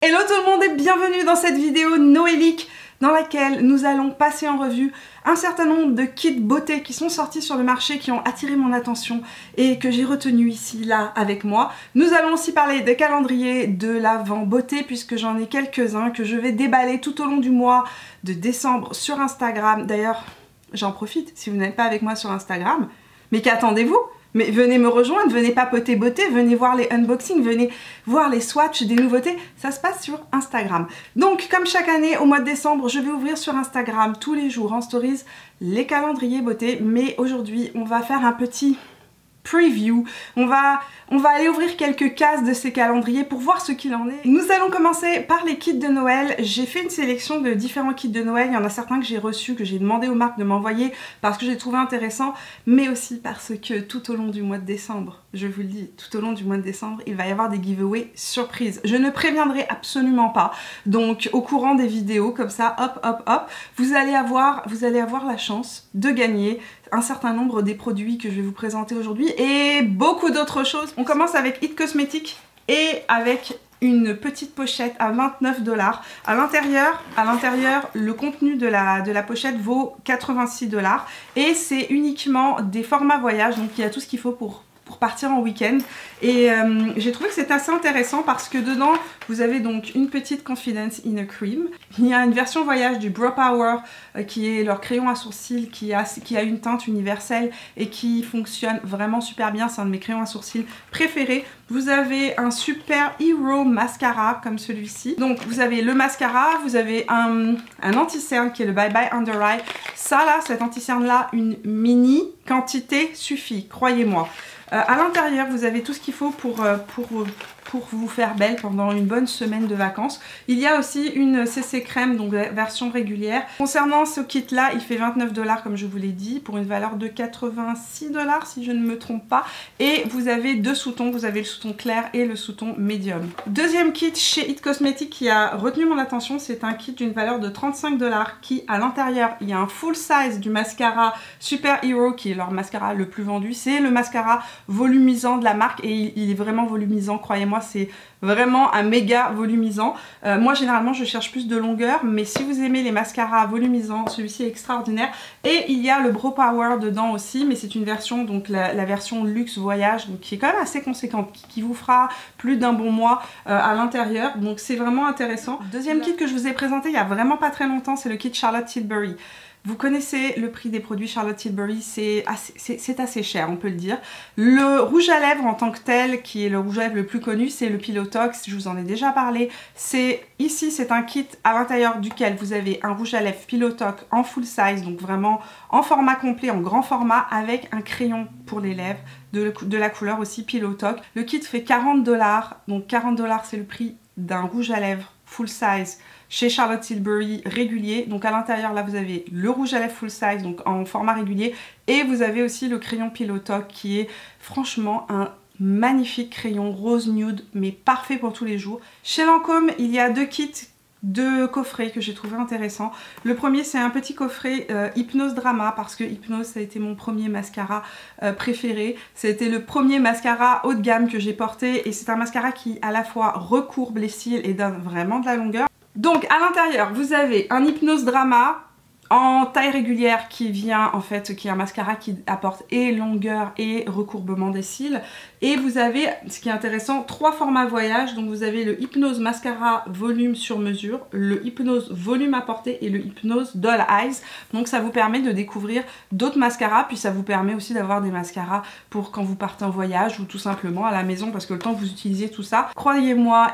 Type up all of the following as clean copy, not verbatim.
Hello tout le monde et bienvenue dans cette vidéo noélique dans laquelle nous allons passer en revue un certain nombre de kits beauté qui sont sortis sur le marché, qui ont attiré mon attention et que j'ai retenu ici, là, avec moi. Nous allons aussi parler des calendriers de l'Avent beauté puisque j'en ai quelques-uns que je vais déballer tout au long du mois de décembre sur Instagram. D'ailleurs, j'en profite, si vous n'êtes pas avec moi sur Instagram, mais qu'attendez-vous ? Mais venez me rejoindre, venez papoter beauté, venez voir les unboxings, venez voir les swatchs des nouveautés, ça se passe sur Instagram. Donc comme chaque année au mois de décembre, je vais ouvrir sur Instagram tous les jours en stories les calendriers beauté, mais aujourd'hui on va faire un petit preview. On va aller ouvrir quelques cases de ces calendriers pour voir ce qu'il en est. Nous allons commencer par les kits de Noël. J'ai fait une sélection de différents kits de Noël. Il y en a certains que j'ai reçus, que j'ai demandé aux marques de m'envoyer parce que j'ai trouvé intéressant, mais aussi parce que tout au long du mois de décembre, je vous le dis, tout au long du mois de décembre, il va y avoir des giveaways surprises. Je ne préviendrai absolument pas. Donc au courant des vidéos, comme ça, hop, hop, hop, vous allez avoir la chance de gagner un certain nombre des produits que je vais vous présenter aujourd'hui et beaucoup d'autres choses. On commence avec It Cosmetics et avec une petite pochette à 29 $. À l'intérieur, le contenu de la pochette vaut 86 $ et c'est uniquement des formats voyage, donc il y a tout ce qu'il faut pour partir en week-end. Et j'ai trouvé que c'est assez intéressant parce que dedans vous avez donc une petite Confidence in a Cream. Il y a une version voyage du Brow Power qui est leur crayon à sourcils qui a une teinte universelle et qui fonctionne vraiment super bien. C'est un de mes crayons à sourcils préférés. Vous avez un Super Hero mascara comme celui-ci. Donc vous avez le mascara, vous avez un anti-cerne qui est le Bye Bye Under Eye. Ça là, cet anti-cerne là, une mini quantité suffit, croyez-moi. À l'intérieur, vous avez tout ce qu'il faut pour vous faire belle pendant une bonne semaine de vacances. Il y a aussi une CC crème, donc version régulière. Concernant ce kit là, il fait 29 $ comme je vous l'ai dit, pour une valeur de 86 $ si je ne me trompe pas. Et vous avez deux sous-tons, vous avez le sous-ton clair et le sous-ton médium. Deuxième kit chez It Cosmetics qui a retenu mon attention, c'est un kit d'une valeur de 35 $ qui, à l'intérieur, il y a un full size du mascara Super Hero qui est leur mascara le plus vendu. C'est le mascara volumisant de la marque et il est vraiment volumisant, croyez-moi. C'est vraiment un méga volumisant. Moi généralement je cherche plus de longueur, mais si vous aimez les mascaras volumisants, celui-ci est extraordinaire. Et il y a le Brow Power dedans aussi, mais c'est une version, donc la version luxe voyage, donc qui est quand même assez conséquente, qui vous fera plus d'un bon mois à l'intérieur, donc c'est vraiment intéressant. Deuxième kit que je vous ai présenté il y a vraiment pas très longtemps, c'est le kit Charlotte Tilbury. Vous connaissez le prix des produits Charlotte Tilbury, c'est assez cher, on peut le dire. Le rouge à lèvres en tant que tel, qui est le rouge à lèvres le plus connu, c'est le Pilotox, je vous en ai déjà parlé. Ici, c'est un kit à l'intérieur duquel vous avez un rouge à lèvres Pilotox en full size, donc vraiment en format complet, en grand format, avec un crayon pour les lèvres, de la couleur aussi Pilotox. Le kit fait 40 $, donc 40 $ c'est le prix d'un rouge à lèvres full size chez Charlotte Tilbury régulier. Donc à l'intérieur là vous avez le rouge à lèvres full size, donc en format régulier, et vous avez aussi le crayon Pilotox qui est franchement un magnifique crayon rose nude mais parfait pour tous les jours. Chez Lancôme il y a deux kits de coffrets que j'ai trouvé intéressant. Le premier c'est un petit coffret Hypnose Drama parce que Hypnose ça a été mon premier mascara préféré. C'était le premier mascara haut de gamme que j'ai porté et c'est un mascara qui à la fois recourbe les cils et donne vraiment de la longueur. Donc à l'intérieur vous avez un Hypnose Drama en taille régulière qui vient en fait, qui est un mascara qui apporte et longueur et recourbement des cils. Et vous avez, ce qui est intéressant, trois formats voyage. Donc vous avez le Hypnose Mascara Volume sur mesure, le Hypnose Volume apporté et le Hypnose Doll Eyes. Donc ça vous permet de découvrir d'autres mascaras, puis ça vous permet aussi d'avoir des mascaras pour quand vous partez en voyage ou tout simplement à la maison, parce que le temps que vous utilisez tout ça, croyez-moi,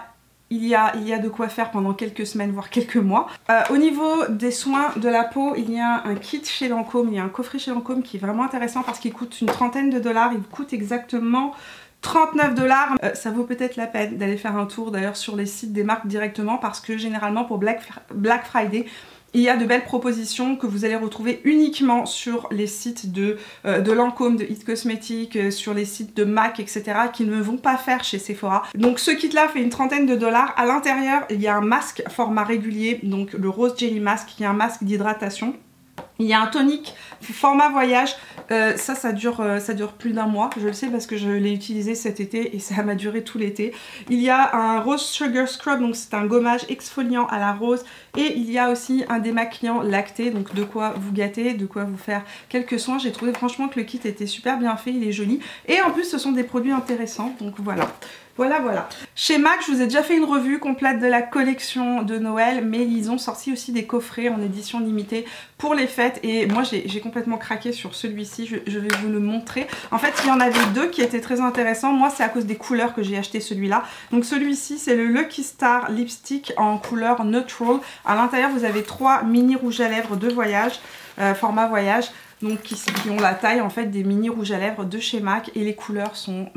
il y a de quoi faire pendant quelques semaines, voire quelques mois. Au niveau des soins de la peau, il y a un kit chez Lancôme, il y a un coffret chez Lancôme qui est vraiment intéressant parce qu'il coûte une trentaine de $. Il coûte exactement 39 $. Ça vaut peut-être la peine d'aller faire un tour d'ailleurs sur les sites des marques directement parce que généralement pour Black Friday, il y a de belles propositions que vous allez retrouver uniquement sur les sites de Lancôme, de It Cosmetics, sur les sites de MAC, etc. qui ne vont pas faire chez Sephora. Donc ce kit là fait une trentaine de $. À l'intérieur, il y a un masque format régulier, donc le Rose Jelly Mask, qui est un masque d'hydratation. Il y a un tonique format voyage, ça dure plus d'1 mois, je le sais parce que je l'ai utilisé cet été et ça m'a duré tout l'été. Il y a un Rose Sugar Scrub, donc c'est un gommage exfoliant à la rose, et il y a aussi un démaquillant lacté, donc de quoi vous gâter, de quoi vous faire quelques soins. J'ai trouvé franchement que le kit était super bien fait, il est joli, et en plus ce sont des produits intéressants, donc voilà. Voilà. Chez MAC, je vous ai déjà fait une revue complète de la collection de Noël, mais ils ont sorti aussi des coffrets en édition limitée pour les fêtes. Et moi, j'ai complètement craqué sur celui-ci. Je vais vous le montrer. En fait, il y en avait 2 qui étaient très intéressants. Moi, c'est à cause des couleurs que j'ai acheté celui-là. Donc celui-ci, c'est le Lucky Star Lipstick en couleur Neutral. À l'intérieur, vous avez 3 mini rouges à lèvres de voyage, format voyage, donc qui ont la taille en fait des mini rouges à lèvres de chez MAC. Et les couleurs sont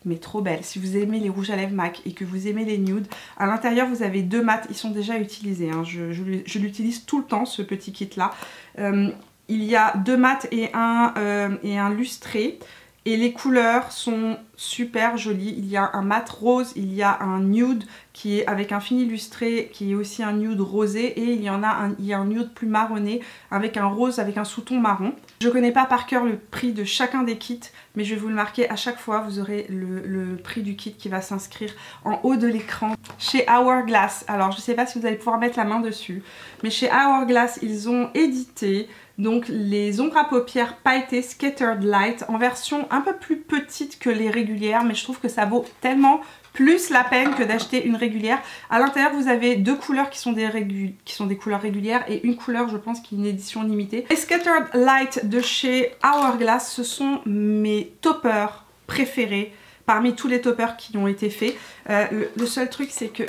mais trop belle. Si vous aimez les rouges à lèvres MAC et que vous aimez les nudes, à l'intérieur vous avez 2 mats, ils sont déjà utilisés, hein. Je l'utilise tout le temps ce petit kit là. Il y a 2 mats et un lustré. Et les couleurs sont super jolies. Il y a un mat rose, il y a un nude qui est avec un fini illustré, qui est aussi un nude rosé. Et il y a un nude plus marronné avec un rose avec un sous-ton marron. Je ne connais pas par cœur le prix de chacun des kits, mais je vais vous le marquer à chaque fois. Vous aurez le prix du kit qui va s'inscrire en haut de l'écran. Chez Hourglass, alors je ne sais pas si vous allez pouvoir mettre la main dessus, mais chez Hourglass, ils ont édité donc les ombres à paupières pailletées Scattered Light en version un peu plus petite que les régulières, mais je trouve que ça vaut tellement plus la peine que d'acheter une régulière. À l'intérieur, vous avez 2 couleurs qui sont des couleurs régulières et une couleur, je pense, qui est une édition limitée. Les Scattered Light de chez Hourglass, ce sont mes toppers préférés parmi tous les toppers qui ont été faits. Le seul truc, c'est que,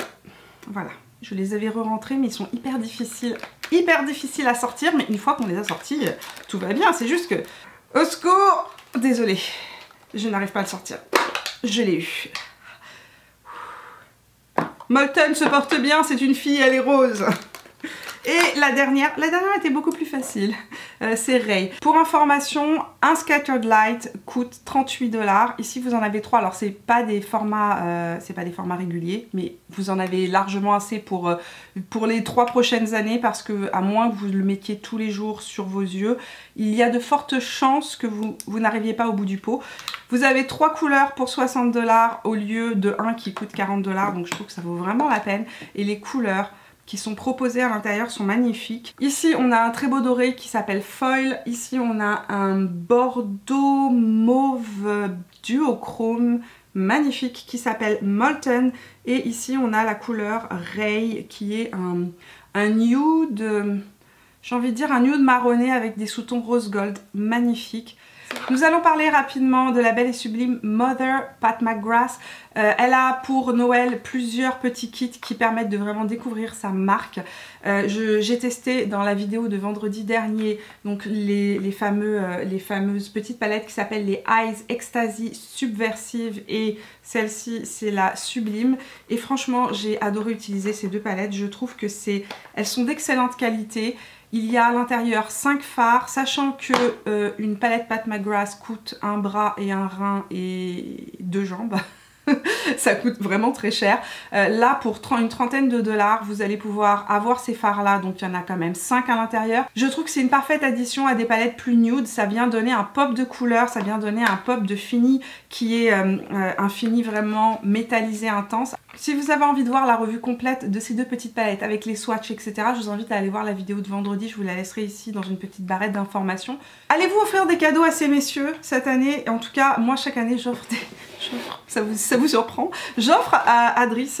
voilà, je les avais re-rentrés, mais ils sont hyper difficiles à sortir. Mais une fois qu'on les a sortis, tout va bien. C'est juste que, au secours, désolée, je n'arrive pas à le sortir. Je l'ai eu. Molten se porte bien, c'est une fille, elle est rose. Et la dernière était beaucoup plus facile, c'est Ray. Pour information, un Scattered Light coûte 38 $. Ici vous en avez 3, alors c'est pas des formats réguliers, mais vous en avez largement assez pour les 3 prochaines années, parce que à moins que vous le mettiez tous les jours sur vos yeux, il y a de fortes chances que vous n'arriviez pas au bout du pot. Vous avez 3 couleurs pour 60 $ au lieu de 1 qui coûte 40 $, donc je trouve que ça vaut vraiment la peine. Et les couleurs qui sont proposées à l'intérieur sont magnifiques. Ici on a un très beau doré qui s'appelle Foil. Ici on a un bordeaux mauve duochrome magnifique qui s'appelle Molten. Et ici on a la couleur Ray qui est un nude, j'ai envie de dire un nude marronné avec des sous-tons rose gold, magnifique. Nous allons parler rapidement de la belle et sublime Mother Pat McGrath. Elle a pour Noël plusieurs petits kits qui permettent de vraiment découvrir sa marque. J'ai testé dans la vidéo de vendredi dernier donc les fameuses petites palettes qui s'appellent les Eyes Ecstasy Subversive, et celle-ci c'est la Sublime. Et franchement j'ai adoré utiliser ces 2 palettes. Je trouve que elles sont d'excellente qualité. Il y a à l'intérieur 5 fards, sachant que une palette Pat McGrath coûte un bras et un rein et 2 jambes. Ça coûte vraiment très cher. Là, pour une trentaine de $, vous allez pouvoir avoir ces fards-là. Donc, il y en a quand même 5 à l'intérieur. Je trouve que c'est une parfaite addition à des palettes plus nude. Ça vient donner un pop de couleur, ça vient donner un pop de fini qui est un fini vraiment métallisé intense. Si vous avez envie de voir la revue complète de ces 2 petites palettes avec les swatchs, etc., je vous invite à aller voir la vidéo de vendredi. Je vous la laisserai ici dans une petite barrette d'informations. Allez-vous offrir des cadeaux à ces messieurs cette année? Et en tout cas, moi, chaque année, j'offre des... Ça vous surprend, j'offre à Adris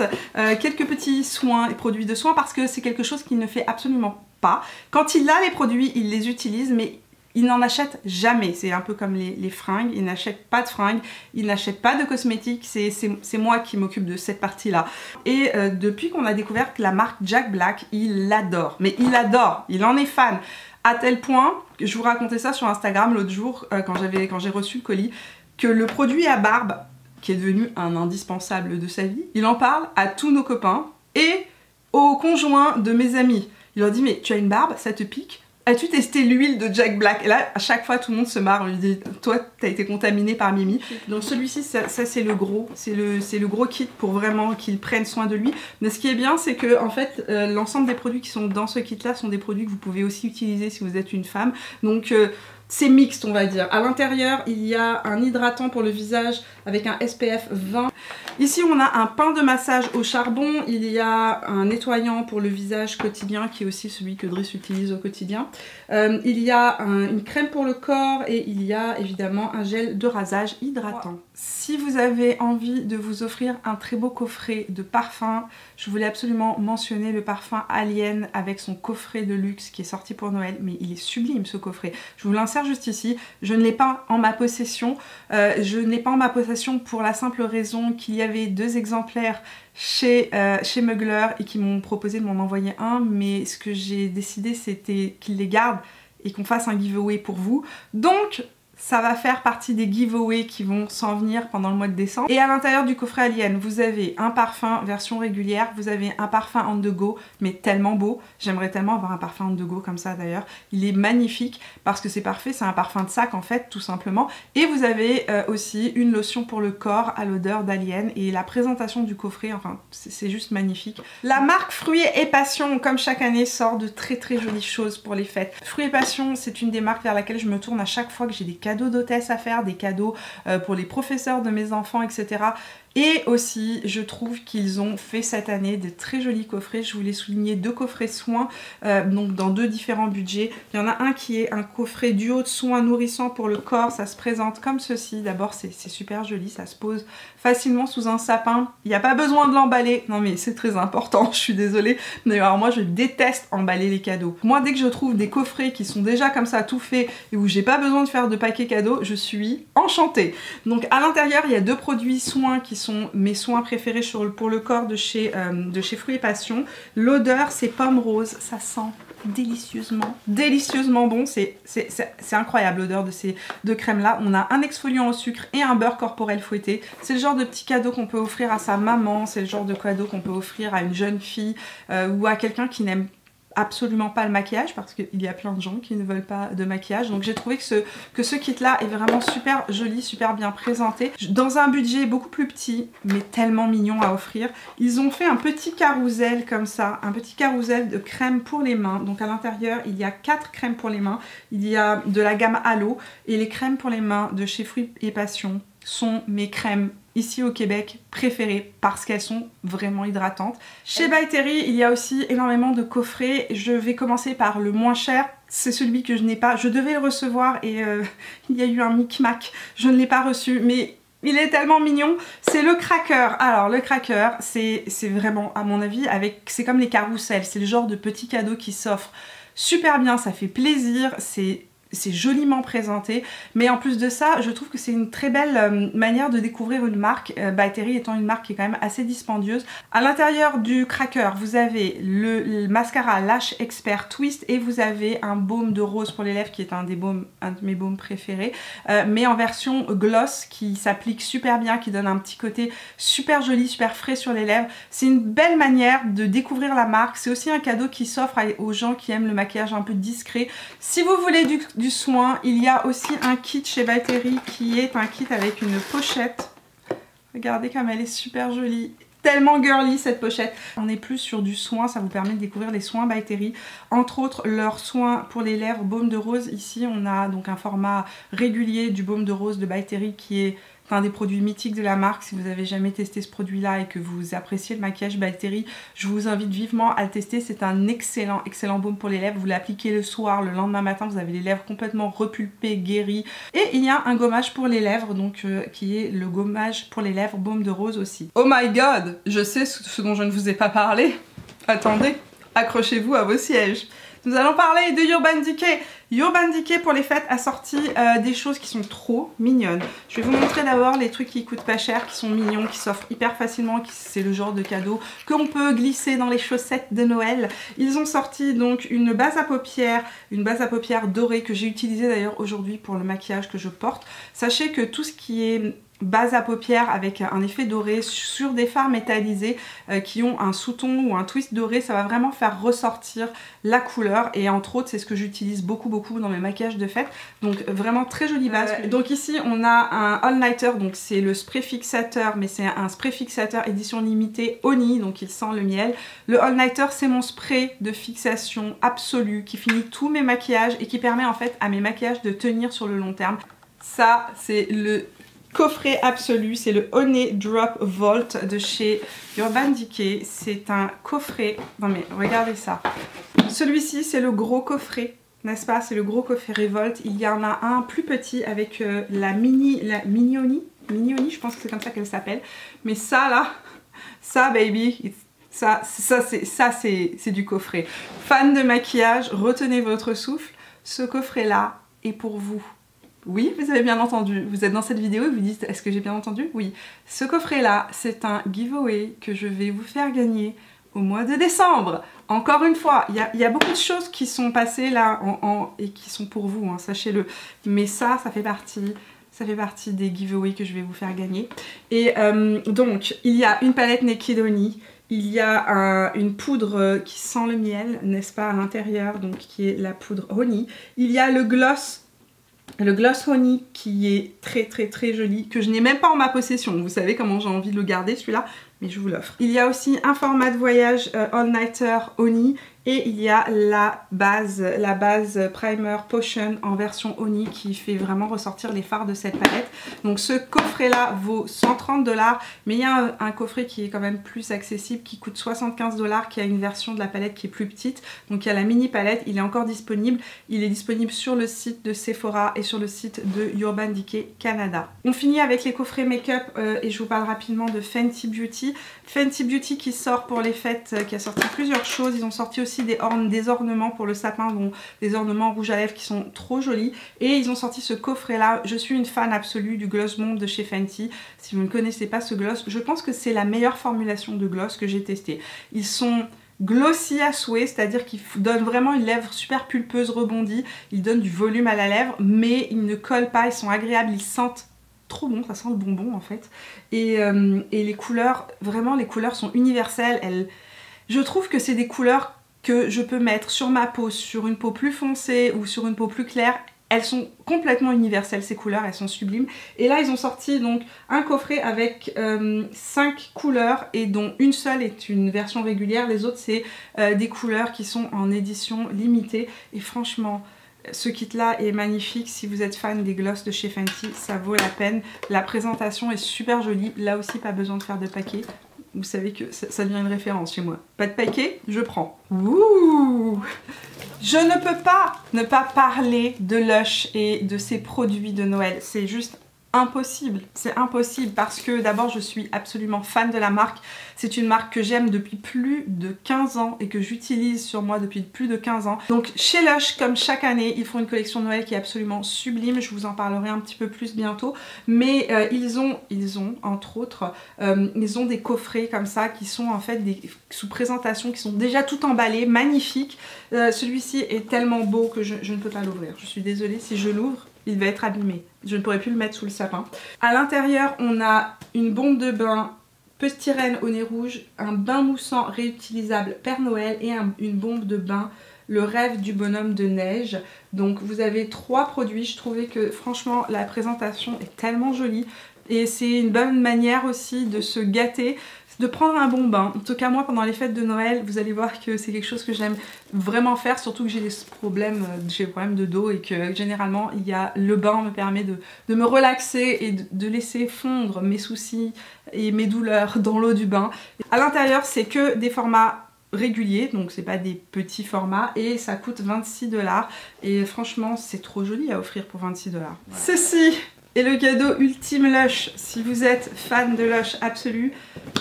quelques petits soins et produits de soins, parce que c'est quelque chose qu'il ne fait absolument pas. Quand il a les produits, il les utilise, mais il n'en achète jamais. C'est un peu comme les fringues, il n'achète pas de fringues, il n'achète pas de cosmétiques, c'est moi qui m'occupe de cette partie-là. Et depuis qu'on a découvert la marque Jack Black, il l'adore, mais il adore, il en est fan. À tel point, je vous racontais ça sur Instagram l'autre jour, quand j'ai reçu le colis, que le produit à barbe, qui est devenu un indispensable de sa vie, il en parle à tous nos copains et aux conjoints de mes amis. Il leur dit: mais tu as une barbe, ça te pique? as-tu testé l'huile de Jack Black? Et là, à chaque fois, tout le monde se marre, on lui dit, toi, t'as été contaminé par Mimi. Donc celui-ci, ça c'est le gros, c'est le gros kit pour vraiment qu'il prenne soin de lui. Mais ce qui est bien, c'est que en fait, l'ensemble des produits qui sont dans ce kit-là sont des produits que vous pouvez aussi utiliser si vous êtes une femme. Donc c'est mixte, on va dire. À l'intérieur, il y a un hydratant pour le visage avec un SPF 20. Ici, on a un pain de massage au charbon. Il y a un nettoyant pour le visage quotidien qui est aussi celui que Driss utilise au quotidien. Il y a une crème pour le corps et il y a évidemment un gel de rasage hydratant. Si vous avez envie de vous offrir un très beau coffret de parfum, je voulais absolument mentionner le parfum Alien avec son coffret de luxe qui est sorti pour Noël. Mais il est sublime ce coffret. Je vous l'insère juste ici. Je ne l'ai pas en ma possession. Je ne l'ai pas en ma possession pour la simple raison qu'il y avait 2 exemplaires chez Mugler et qui m'ont proposé de m'en envoyer un. Mais ce que j'ai décidé, c'était qu'ils les gardent et qu'on fasse un giveaway pour vous. Donc ça va faire partie des giveaways qui vont s'en venir pendant le mois de décembre. Et à l'intérieur du coffret Alien, vous avez un parfum version régulière, vous avez un parfum on the go, mais tellement beau. J'aimerais tellement avoir un parfum on the go comme ça d'ailleurs. Il est magnifique parce que c'est parfait, c'est un parfum de sac en fait, tout simplement. Et vous avez aussi une lotion pour le corps à l'odeur d'Alien. Et la présentation du coffret, enfin, c'est juste magnifique. La marque Fruits et Passion, comme chaque année, sort de très très jolies choses pour les fêtes. Fruits et Passion, c'est une des marques vers laquelle je me tourne à chaque fois que j'ai des cadeaux d'hôtesse à faire, des cadeaux pour les professeurs de mes enfants, etc. Et aussi, je trouve qu'ils ont fait cette année de très jolis coffrets. Je voulais souligner 2 coffrets soins, donc dans 2 différents budgets. Il y en a un qui est un coffret duo de soins nourrissants pour le corps. Ça se présente comme ceci. D'abord, c'est super joli. Ça se pose facilement sous un sapin. Il n'y a pas besoin de l'emballer. Non mais c'est très important, je suis désolée. Mais alors moi, je déteste emballer les cadeaux. Moi, dès que je trouve des coffrets qui sont déjà comme ça tout faits et où j'ai pas besoin de faire de paquet cadeau, je suis enchantée. Donc à l'intérieur, il y a 2 produits soins qui sont mes soins préférés pour le corps de chez Fruits et Passion. L'odeur, c'est pomme rose. Ça sent délicieusement bon. C'est incroyable l'odeur de ces 2 crèmes là. On a un exfoliant au sucre et un beurre corporel fouetté. C'est le genre de petit cadeau qu'on peut offrir à sa maman. C'est le genre de cadeau qu'on peut offrir à une jeune fille ou à quelqu'un qui n'aime absolument pas le maquillage parce qu'il y a plein de gens qui ne veulent pas de maquillage. Donc j'ai trouvé que ce kit là est vraiment super joli, super bien présenté. Dans un budget beaucoup plus petit mais tellement mignon à offrir. Ils ont fait un petit carrousel comme ça, un petit carrousel de crèmes pour les mains. Donc à l'intérieur il y a 4 crèmes pour les mains. Il y a de la gamme Halo et les crèmes pour les mains de chez Fruits et Passion sont mes crèmes ici au Québec préférées parce qu'elles sont vraiment hydratantes. Chez By Terry, il y a aussi énormément de coffrets. Je vais commencer par le moins cher. C'est celui que je n'ai pas. Je devais le recevoir et il y a eu un micmac. Je ne l'ai pas reçu, mais il est tellement mignon. C'est le cracker. Alors le cracker, c'est vraiment, à mon avis, c'est comme les carousels. C'est le genre de petit cadeau qui s'offre super bien. Ça fait plaisir. C'est joliment présenté, mais en plus de ça, je trouve que c'est une très belle manière de découvrir une marque, By Terry étant une marque qui est quand même assez dispendieuse. À l'intérieur du cracker, vous avez le mascara Lash Expert Twist et vous avez un baume de rose pour les lèvres qui est un de mes baumes préférés, mais en version gloss qui s'applique super bien, qui donne un petit côté super joli, super frais sur les lèvres. C'est une belle manière de découvrir la marque. C'est aussi un cadeau qui s'offre aux gens qui aiment le maquillage un peu discret. Si vous voulez du soin, il y a aussi un kit chez By Terry qui est un kit avec une pochette. Regardez comme elle est super jolie. Tellement girly cette pochette. On est plus sur du soin, ça vous permet de découvrir les soins By Terry. Entre autres, leurs soins pour les lèvres baume de rose. Ici, on a donc un format régulier du baume de rose de By Terry qui est un des produits mythiques de la marque. Si vous n'avez jamais testé ce produit là et que vous appréciez le maquillage By Terry, je vous invite vivement à le tester. C'est un excellent baume pour les lèvres. Vous l'appliquez le soir, le lendemain matin, vous avez les lèvres complètement repulpées, guéries. Et il y a un gommage pour les lèvres, donc qui est le gommage pour les lèvres baume de rose aussi. Oh my god, je sais ce dont je ne vous ai pas parlé. Attendez, accrochez-vous à vos sièges. Nous allons parler de Urban Decay. Urban Decay pour les fêtes a sorti des choses qui sont trop mignonnes. Je vais vous montrer d'abord les trucs qui coûtent pas cher, qui sont mignons, qui s'offrent hyper facilement, c'est le genre de cadeau qu'on peut glisser dans les chaussettes de Noël. Ils ont sorti donc une base à paupières dorée que j'ai utilisée d'ailleurs aujourd'hui pour le maquillage que je porte. Sachez que tout ce qui est base à paupières avec un effet doré sur des fards métallisés qui ont un sous-ton ou un twist doré, ça va vraiment faire ressortir la couleur et entre autres c'est ce que j'utilise beaucoup dans mes maquillages de fête, donc vraiment très jolie base. Donc ici on a un all-nighter, donc c'est le spray fixateur, mais c'est un spray fixateur édition limitée Honey, donc il sent le miel. Le all-nighter c'est mon spray de fixation absolue qui finit tous mes maquillages et qui permet en fait à mes maquillages de tenir sur le long terme. Ça c'est le coffret absolu, c'est le Honey Drop Vault de chez Urban Decay. C'est un coffret, non mais regardez ça. Celui-ci c'est le gros coffret, n'est-ce pas? C'est le gros coffret Revolt. Il y en a un plus petit avec la Mini Honey, je pense que c'est comme ça qu'elle s'appelle. Mais ça là, ça baby, ça c'est du coffret. Fan de maquillage, retenez votre souffle. Ce coffret là est pour vous. Oui, vous avez bien entendu, vous êtes dans cette vidéo et vous dites est-ce que j'ai bien entendu? Oui. Ce coffret là, c'est un giveaway que je vais vous faire gagner au mois de décembre. Encore une fois, il y a beaucoup de choses qui sont passées là et qui sont pour vous, hein, sachez-le. Mais ça fait partie des giveaways que je vais vous faire gagner. Et donc, il y a une palette Naked Honey. Il y a une poudre qui sent le miel, n'est-ce pas, à l'intérieur, donc qui est la poudre Honey. Il y a le gloss Honey qui est très joli, que je n'ai même pas en ma possession. Vous savez comment j'ai envie de le garder celui-là, mais je vous l'offre. Il y a aussi un format de voyage All Nighter Honey et il y a la base Primer Potion en version Honey qui fait vraiment ressortir les fards de cette palette. Donc ce coffret là vaut 130 $, mais il y a un coffret qui est quand même plus accessible qui coûte 75 $, qui a une version de la palette qui est plus petite. Donc il y a la mini palette, il est encore disponible. Il est disponible sur le site de Sephora et sur le site de Urban Decay Canada. On finit avec les coffrets make-up et je vous parle rapidement de Fenty Beauty. Fenty Beauty qui sort pour les fêtes, qui a sorti plusieurs choses. Ils ont sorti aussi des ornements pour le sapin, donc des ornements rouge à lèvres qui sont trop jolis. Et ils ont sorti ce coffret là. Je suis une fan absolue du Gloss Bomb de chez Fenty. Si vous ne connaissez pas ce gloss, je pense que c'est la meilleure formulation de gloss que j'ai testé. Ils sont glossy à souhait, c'est-à-dire qu'ils donnent vraiment une lèvre super pulpeuse, rebondie. Ils donnent du volume à la lèvre, mais ils ne collent pas, ils sont agréables, ils sentent trop bon, ça sent le bonbon en fait. Et les couleurs, vraiment les couleurs sont universelles. Je trouve que c'est des couleurs que je peux mettre sur ma peau, sur une peau plus foncée ou sur une peau plus claire. Elles sont complètement universelles ces couleurs, elles sont sublimes. Et là ils ont sorti donc un coffret avec 5 couleurs et dont une seule est une version régulière. Les autres c'est des couleurs qui sont en édition limitée. Et franchement, ce kit là est magnifique. Si vous êtes fan des gloss de chez Fenty, ça vaut la peine. La présentation est super jolie. Là aussi pas besoin de faire de paquet. Vous savez que ça devient une référence chez moi. Pas de paquet, je prends. Ouh! Je ne peux pas ne pas parler de Lush et de ses produits de Noël. C'est juste impossible. C'est impossible parce que d'abord je suis absolument fan de la marque. C'est une marque que j'aime depuis plus de 15 ans et que j'utilise sur moi depuis plus de 15 ans. Donc chez Lush, comme chaque année, ils font une collection de Noël qui est absolument sublime. Je vous en parlerai un petit peu plus bientôt. Mais ils ont entre autres, ils ont des coffrets comme ça qui sont en fait des sous présentation qui sont déjà tout emballés, magnifiques. Celui-ci est tellement beau que je ne peux pas l'ouvrir. Je suis désolée, si je l'ouvre, il va être abîmé. Je ne pourrai plus le mettre sous le sapin. À l'intérieur, on a une bombe de bain Styrène au nez rouge, un bain moussant réutilisable Père Noël et une bombe de bain le rêve du bonhomme de neige. Donc vous avez 3 produits. Je trouvais que franchement la présentation est tellement jolie et c'est une bonne manière aussi de se gâter, de prendre un bon bain. En tout cas moi pendant les fêtes de Noël, vous allez voir que c'est quelque chose que j'aime vraiment faire, surtout que j'ai des problèmes de dos et que généralement le bain me permet de me relaxer et de laisser fondre mes soucis et mes douleurs dans l'eau du bain. À l'intérieur c'est que des formats réguliers, donc c'est pas des petits formats et ça coûte 26 $. Et franchement c'est trop joli à offrir pour 26 $. Voilà. Ceci est le cadeau ultime Lush. Si vous êtes fan de Lush absolu,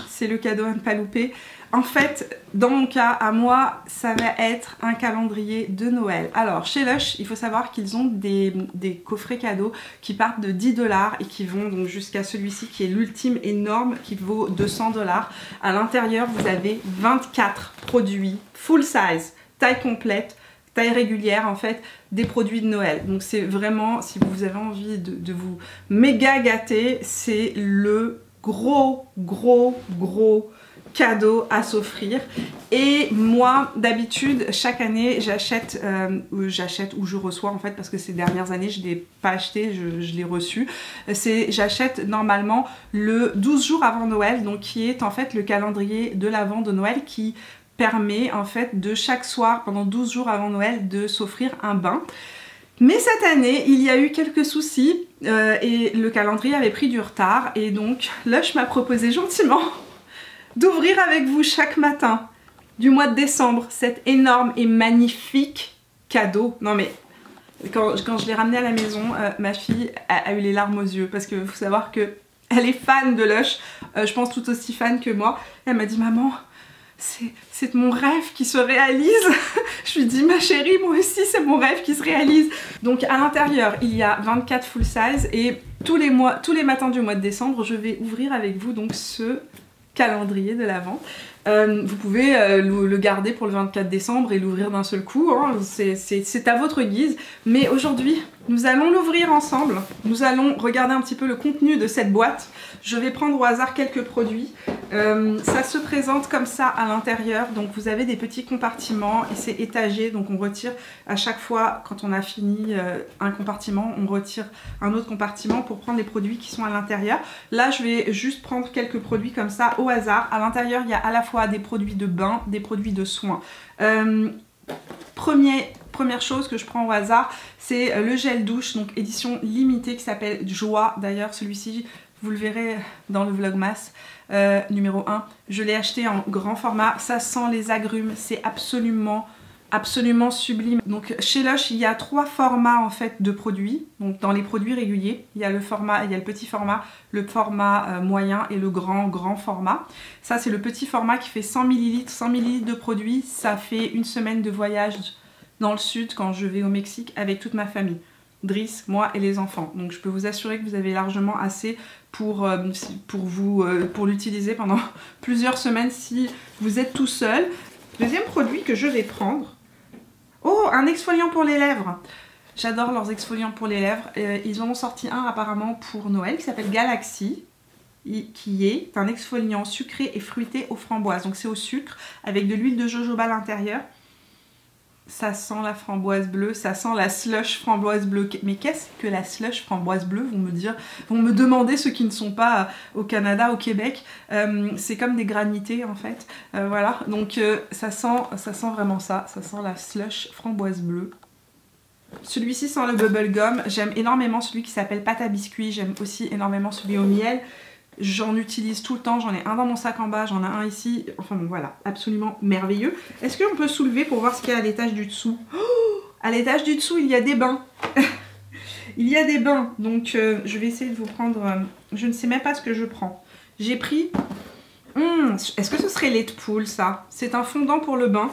c'est le cadeau à ne pas louper. En fait, dans mon cas, à moi, ça va être un calendrier de Noël. Alors, chez Lush, il faut savoir qu'ils ont des coffrets cadeaux qui partent de 10 $ et qui vont donc jusqu'à celui-ci qui est l'ultime énorme qui vaut 200 $. À l'intérieur, vous avez 24 produits full size, taille complète, taille régulière en fait, des produits de Noël. Donc c'est vraiment, si vous avez envie de vous méga gâter, c'est le gros cadeau à s'offrir. Et moi d'habitude chaque année j'achète ou je reçois en fait, parce que ces dernières années je ne l'ai pas acheté, je l'ai reçu, j'achète normalement le 12 jours avant Noël, donc qui est en fait le calendrier de l'Avent de Noël qui permet en fait de chaque soir pendant 12 jours avant Noël de s'offrir un bain. Mais cette année, il y a eu quelques soucis et le calendrier avait pris du retard et donc Lush m'a proposé gentiment d'ouvrir avec vous chaque matin du mois de décembre cet énorme et magnifique cadeau. Non mais quand je l'ai ramené à la maison, ma fille a eu les larmes aux yeux parce que faut savoir que elle est fan de Lush, je pense tout aussi fan que moi. Elle m'a dit maman, c'est mon rêve qui se réalise. Je lui dis ma chérie, moi aussi c'est mon rêve qui se réalise. Donc à l'intérieur il y a 24 full size et tous les matins du mois de décembre je vais ouvrir avec vous donc ce calendrier de l'Avent. Vous pouvez le garder pour le 24 décembre et l'ouvrir d'un seul coup, hein. C'est à votre guise. Mais aujourd'hui, nous allons l'ouvrir ensemble. Nous allons regarder un petit peu le contenu de cette boîte. Je vais prendre au hasard quelques produits. Ça se présente comme ça à l'intérieur. Donc vous avez des petits compartiments et c'est étagé. Donc on retire à chaque fois, quand on a fini un compartiment, on retire un autre compartiment pour prendre les produits qui sont à l'intérieur. Là, je vais juste prendre quelques produits comme ça au hasard. À l'intérieur, il y a à la fois des produits de bain, des produits de soins. Première chose que je prends au hasard, c'est le gel douche, donc édition limitée qui s'appelle Joie. D'ailleurs, celui-ci, vous le verrez dans le vlogmas numéro 1. Je l'ai acheté en grand format. Ça sent les agrumes, c'est absolument sublime. Donc chez Lush, il y a 3 formats en fait de produits. Donc dans les produits réguliers, il y a le petit format, le format moyen et le grand format. Ça c'est le petit format qui fait 100 ml, 100 ml de produits. Ça fait une semaine de voyage dans le sud quand je vais au Mexique avec toute ma famille. Driss, moi et les enfants. Donc je peux vous assurer que vous avez largement assez pour l'utiliser pendant plusieurs semaines si vous êtes tout seul. Deuxième produit que je vais prendre. Oh, un exfoliant pour les lèvres. J'adore leurs exfoliants pour les lèvres. Ils en ont sorti un apparemment pour Noël qui s'appelle Galaxy, qui est un exfoliant sucré et fruité aux framboises. Donc c'est au sucre avec de l'huile de jojoba à l'intérieur. Ça sent la framboise bleue, ça sent la slush framboise bleue. Mais qu'est-ce que la slush framboise bleue, vont me demander ceux qui ne sont pas au Canada, au Québec. C'est comme des granités en fait. Voilà, donc ça sent vraiment ça. Ça sent la slush framboise bleue. Celui-ci sent le bubblegum. J'aime énormément celui qui s'appelle pâte à biscuit. J'aime aussi énormément celui au miel. J'en utilise tout le temps, j'en ai un dans mon sac en bas, j'en ai un ici, enfin bon voilà, absolument merveilleux. Est-ce qu'on peut soulever pour voir ce qu'il y a à l'étage du dessous? Oh, à l'étage du dessous, il y a des bains. Il y a des bains, donc je vais essayer de vous prendre, je ne sais même pas ce que je prends. J'ai pris, est-ce que ce serait lait de poule ça? C'est un fondant pour le bain.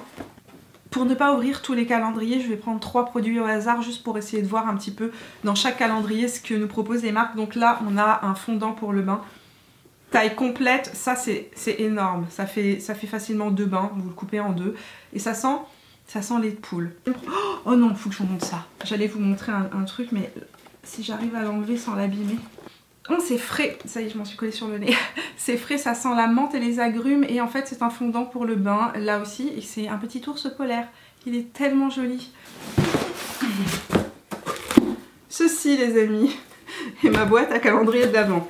Pour ne pas ouvrir tous les calendriers, je vais prendre 3 produits au hasard juste pour essayer de voir un petit peu dans chaque calendrier ce que nous proposent les marques. Donc là, on a un fondant pour le bain. Taille complète, ça c'est énorme, ça fait facilement 2 bains, vous le coupez en 2 et ça sent lait de poule. Oh non, faut que je vous montre ça. J'allais vous montrer un truc mais si j'arrive à l'enlever sans l'abîmer. Oh c'est frais, ça y est je m'en suis collée sur le nez. C'est frais, ça sent la menthe et les agrumes et en fait c'est un fondant pour le bain là aussi et c'est un petit ours polaire. Il est tellement joli. Ceci les amis est ma boîte à calendrier de l'Avent.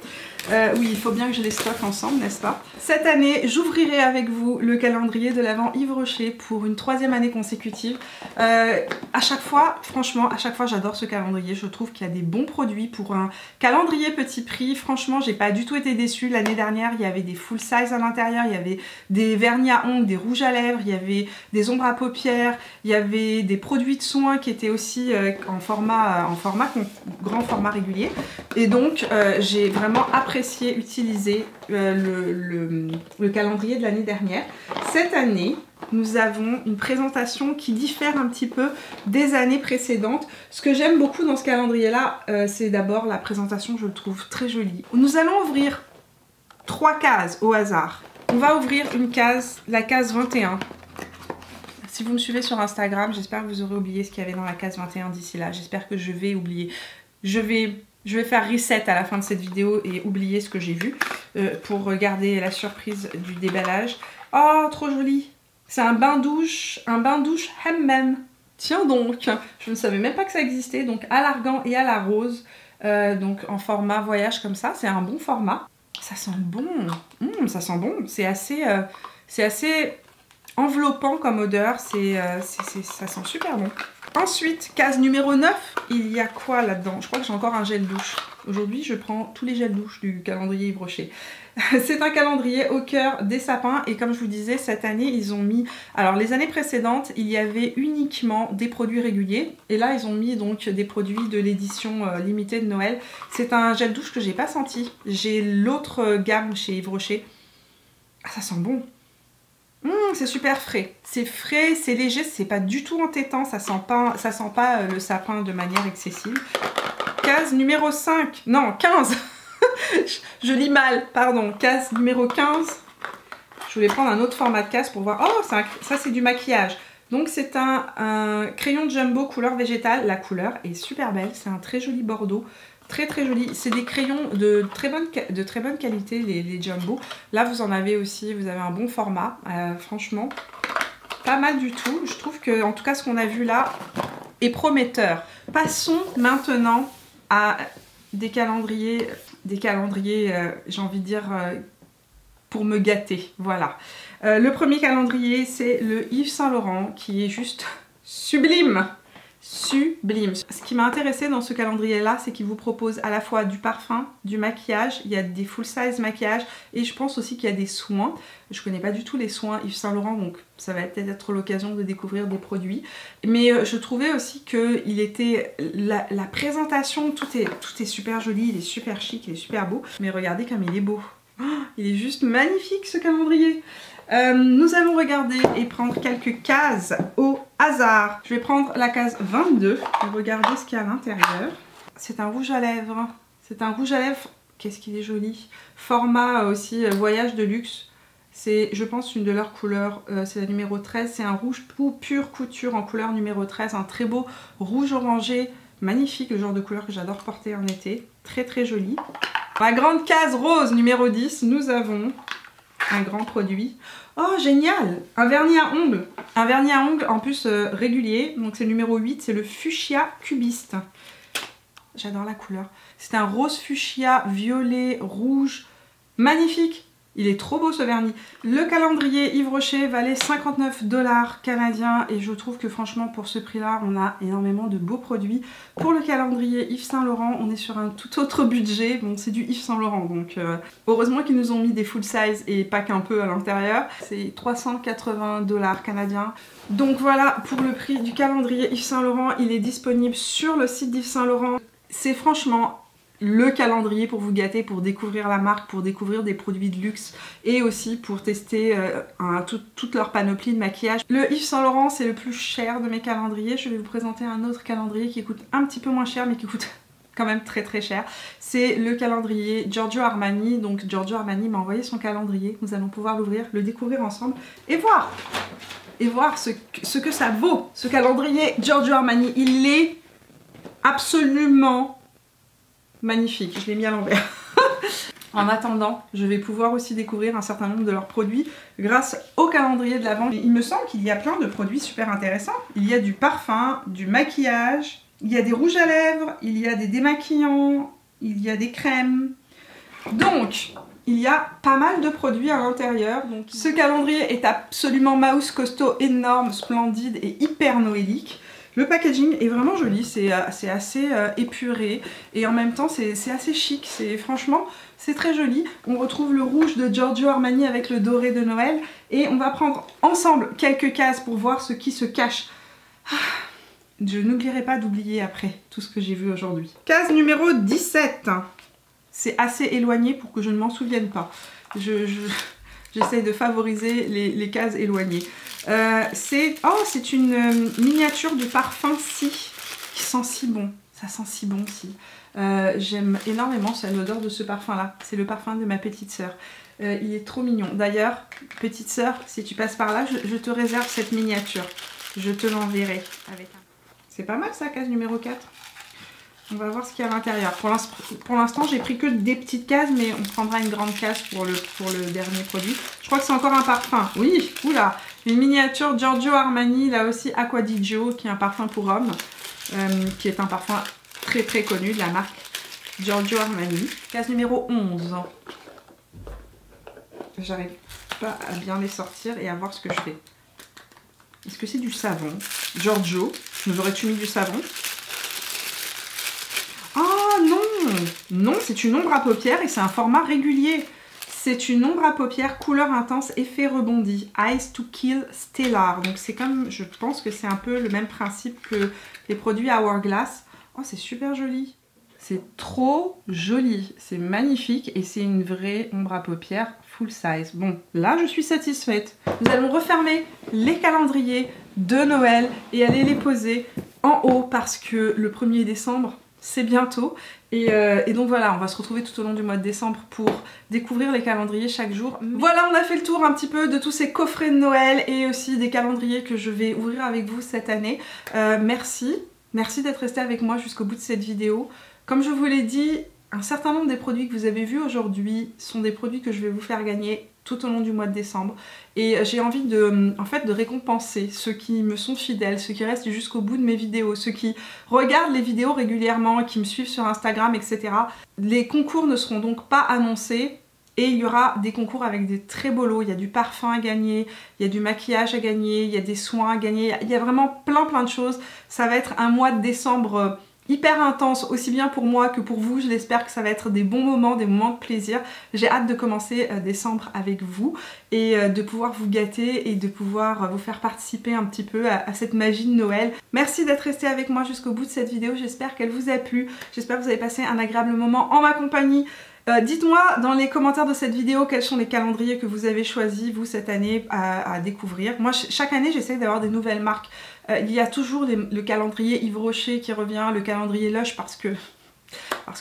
Oui, il faut bien que je les stocke ensemble, n'est-ce pas? Cette année, j'ouvrirai avec vous le calendrier de l'Avent Yves Rocher pour une 3e année consécutive. À chaque fois, franchement, à chaque fois j'adore ce calendrier. Je trouve qu'il y a des bons produits pour un calendrier petit prix. Franchement, j'ai pas du tout été déçue. L'année dernière, il y avait des full size à l'intérieur, il y avait des vernis à ongles, des rouges à lèvres, il y avait des ombres à paupières, il y avait des produits de soins qui étaient aussi grand format régulier. Et donc, j'ai vraiment apprécié apprécié utiliser le calendrier de l'année dernière. Cette année, nous avons une présentation qui diffère un petit peu des années précédentes. Ce que j'aime beaucoup dans ce calendrier-là, c'est d'abord la présentation, je le trouve très jolie. Nous allons ouvrir 3 cases au hasard. On va ouvrir une case, la case 21. Si vous me suivez sur Instagram, j'espère que vous aurez oublié ce qu'il y avait dans la case 21 d'ici là. J'espère que je vais oublier. Je vais faire reset à la fin de cette vidéo et oublier ce que j'ai vu pour regarder la surprise du déballage. Oh, trop joli! C'est un bain douche hammam. Tiens donc, je ne savais même pas que ça existait. Donc à l'argan et à la rose, donc en format voyage comme ça, c'est un bon format. Ça sent bon, ça sent bon. C'est assez enveloppant comme odeur, ça sent super bon. Ensuite, case numéro 9, il y a quoi là-dedans? Je crois que j'ai encore un gel douche. Aujourd'hui, je prends tous les gels douche du calendrier Yves Rocher. C'est un calendrier au cœur des sapins et comme je vous disais, cette année, ils ont mis... Alors, les années précédentes, il y avait uniquement des produits réguliers et là, ils ont mis donc des produits de l'édition limitée de Noël. C'est un gel douche que j'ai pas senti. J'ai l'autre gamme chez Yves Rocher. Ah, ça sent bon. C'est super frais, c'est léger, c'est pas du tout entêtant, ça sent pas le sapin de manière excessive. Case numéro 5, non 15, je lis mal, pardon, case numéro 15. Je voulais prendre un autre format de case pour voir, oh ça c'est du maquillage. Donc c'est un crayon jumbo couleur végétale, la couleur est super belle, c'est un très joli bordeaux. Très très joli, c'est des crayons de très bonne qualité, les jumbo. Là vous en avez aussi, vous avez un bon format, franchement pas mal du tout. Je trouve que en tout cas ce qu'on a vu là est prometteur. Passons maintenant à des calendriers, j'ai envie de dire pour me gâter, voilà. Le premier calendrier c'est le Yves Saint Laurent qui est juste sublime. Sublime. Ce qui m'a intéressé dans ce calendrier là, c'est qu'il vous propose à la fois du parfum, du maquillage, il y a des full size maquillage et je pense aussi qu'il y a des soins. Je connais pas du tout les soins Yves Saint Laurent, donc ça va peut-être être l'occasion de découvrir des produits. Mais je trouvais aussi que il était la présentation, tout est super joli, il est super chic, il est super beau. Mais regardez comme il est beau. Oh, il est juste magnifique ce calendrier. Nous allons regarder et prendre quelques cases au hasard. Je vais prendre la case 22 et regarder ce qu'il y a à l'intérieur. C'est un rouge à lèvres. C'est un rouge à lèvres. Qu'est-ce qu'il est joli. Format aussi voyage de luxe. C'est, je pense, une de leurs couleurs. C'est la numéro 13. C'est un rouge pure couture en couleur numéro 13. Un très beau rouge orangé. Magnifique, le genre de couleur que j'adore porter en été. Très très joli. Ma grande case rose numéro 10. Nous avons un grand produit. Oh génial, un vernis à ongles. Un vernis à ongles en plus régulier. Donc c'est le numéro 8, c'est le fuchsia cubiste. J'adore la couleur. C'est un rose fuchsia, violet, rouge. Magnifique. Il est trop beau ce vernis. Le calendrier Yves Rocher valait 59 $ canadiens et je trouve que franchement pour ce prix là on a énormément de beaux produits. Pour le calendrier Yves Saint Laurent on est sur un tout autre budget. Bon c'est du Yves Saint Laurent donc heureusement qu'ils nous ont mis des full size et pas qu'un peu à l'intérieur. C'est 380 $ canadiens. Donc voilà pour le prix du calendrier Yves Saint Laurent. Il est disponible sur le site d'Yves Saint Laurent. C'est franchement le calendrier pour vous gâter, pour découvrir la marque, pour découvrir des produits de luxe et aussi pour tester toute leur panoplie de maquillage. Le Yves Saint Laurent c'est le plus cher de mes calendriers. Je vais vous présenter un autre calendrier qui coûte un petit peu moins cher mais qui coûte quand même très très cher. C'est le calendrier Giorgio Armani. Donc Giorgio Armani m'a envoyé son calendrier. Nous allons pouvoir l'ouvrir, le découvrir ensemble et voir ce que ça vaut. Ce calendrier Giorgio Armani, il est absolument magnifique, je l'ai mis à l'envers. En attendant, je vais pouvoir aussi découvrir un certain nombre de leurs produits grâce au calendrier de l'Avent. Il me semble qu'il y a plein de produits super intéressants. Il y a du parfum, du maquillage, il y a des rouges à lèvres, il y a des démaquillants, il y a des crèmes. Donc, il y a pas mal de produits à l'intérieur. Donc, ce calendrier est absolument mouse, costaud, énorme, splendide et hyper noélique. Le packaging est vraiment joli, c'est assez épuré et en même temps c'est assez chic, franchement c'est très joli. On retrouve le rouge de Giorgio Armani avec le doré de Noël et on va prendre ensemble quelques cases pour voir ce qui se cache. Je n'oublierai pas d'oublier après tout ce que j'ai vu aujourd'hui. Case numéro 17. c'est assez éloigné pour que je ne m'en souvienne pas. J'essaye de favoriser les cases éloignées. C'est une miniature du parfum Si, qui sent si bon. Ça sent si bon, Si. J'aime énormément l'odeur de ce parfum-là. C'est le parfum de ma petite sœur. Il est trop mignon. D'ailleurs, petite sœur, si tu passes par là, je te réserve cette miniature. Je te l'enverrai. C'est pas mal ça, case numéro 4. On va voir ce qu'il y a à l'intérieur. Pour l'instant, j'ai pris que des petites cases, mais on prendra une grande case pour le dernier produit. Je crois que c'est encore un parfum. Oui, oula, une miniature Giorgio Armani, là aussi Acqua di Gio, qui est un parfum pour hommes, qui est un parfum très très connu de la marque Giorgio Armani. Case numéro 11. J'arrive pas à bien les sortir et à voir ce que je fais. Est-ce que c'est du savon? Giorgio, nous aurais-tu mis du savon? Oh non! Non, c'est une ombre à paupières et c'est un format régulier. C'est une ombre à paupières couleur intense, effet rebondi. Eyes to Kill Stellar. Donc c'est comme, je pense que c'est un peu le même principe que les produits Hourglass. Oh, c'est super joli. C'est trop joli. C'est magnifique et c'est une vraie ombre à paupières full size. Bon, là je suis satisfaite. Nous allons refermer les calendriers de Noël et aller les poser en haut parce que le 1er décembre, c'est bientôt. Et donc voilà, on va se retrouver tout au long du mois de décembre pour découvrir les calendriers chaque jour. Voilà, on a fait le tour un petit peu de tous ces coffrets de Noël et aussi des calendriers que je vais ouvrir avec vous cette année. Merci d'être resté avec moi jusqu'au bout de cette vidéo. Comme je vous l'ai dit, un certain nombre des produits que vous avez vus aujourd'hui sont des produits que je vais vous faire gagner tout au long du mois de décembre. Et j'ai envie de récompenser ceux qui me sont fidèles, ceux qui restent jusqu'au bout de mes vidéos, ceux qui regardent les vidéos régulièrement, qui me suivent sur Instagram, etc. Les concours ne seront donc pas annoncés. Et il y aura des concours avec des très beaux lots. Il y a du parfum à gagner, il y a du maquillage à gagner, il y a des soins à gagner. Il y a vraiment plein de choses. Ça va être un mois de décembre hyper intense, aussi bien pour moi que pour vous. Je l'espère que ça va être des bons moments, des moments de plaisir. J'ai hâte de commencer décembre avec vous et de pouvoir vous gâter et de pouvoir vous faire participer un petit peu à cette magie de Noël. Merci d'être resté avec moi jusqu'au bout de cette vidéo. J'espère qu'elle vous a plu. J'espère que vous avez passé un agréable moment en ma compagnie. Dites-moi dans les commentaires de cette vidéo quels sont les calendriers que vous avez choisis vous cette année à découvrir. Moi chaque année j'essaie d'avoir des nouvelles marques. Il y a toujours le calendrier Yves Rocher qui revient, le calendrier Lush parce que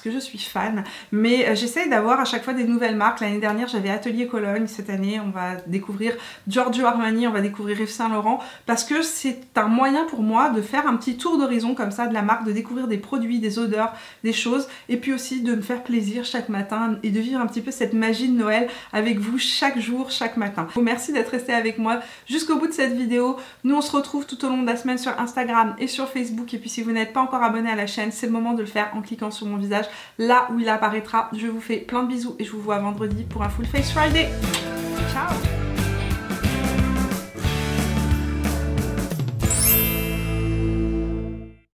je suis fan, mais j'essaye d'avoir à chaque fois des nouvelles marques. L'année dernière j'avais Atelier Cologne, cette année on va découvrir Giorgio Armani, on va découvrir Yves Saint Laurent, parce que c'est un moyen pour moi de faire un petit tour d'horizon comme ça de la marque, de découvrir des produits, des odeurs, des choses, et puis aussi de me faire plaisir chaque matin et de vivre un petit peu cette magie de Noël avec vous chaque jour, chaque matin. Merci d'être resté avec moi jusqu'au bout de cette vidéo. Nous on se retrouve tout au long de la semaine sur Instagram et sur Facebook, et puis si vous n'êtes pas encore abonné à la chaîne, c'est le moment de le faire en cliquant sur mon visage là où il apparaîtra. Je vous fais plein de bisous et je vous vois vendredi pour un Full Face Friday. Ciao!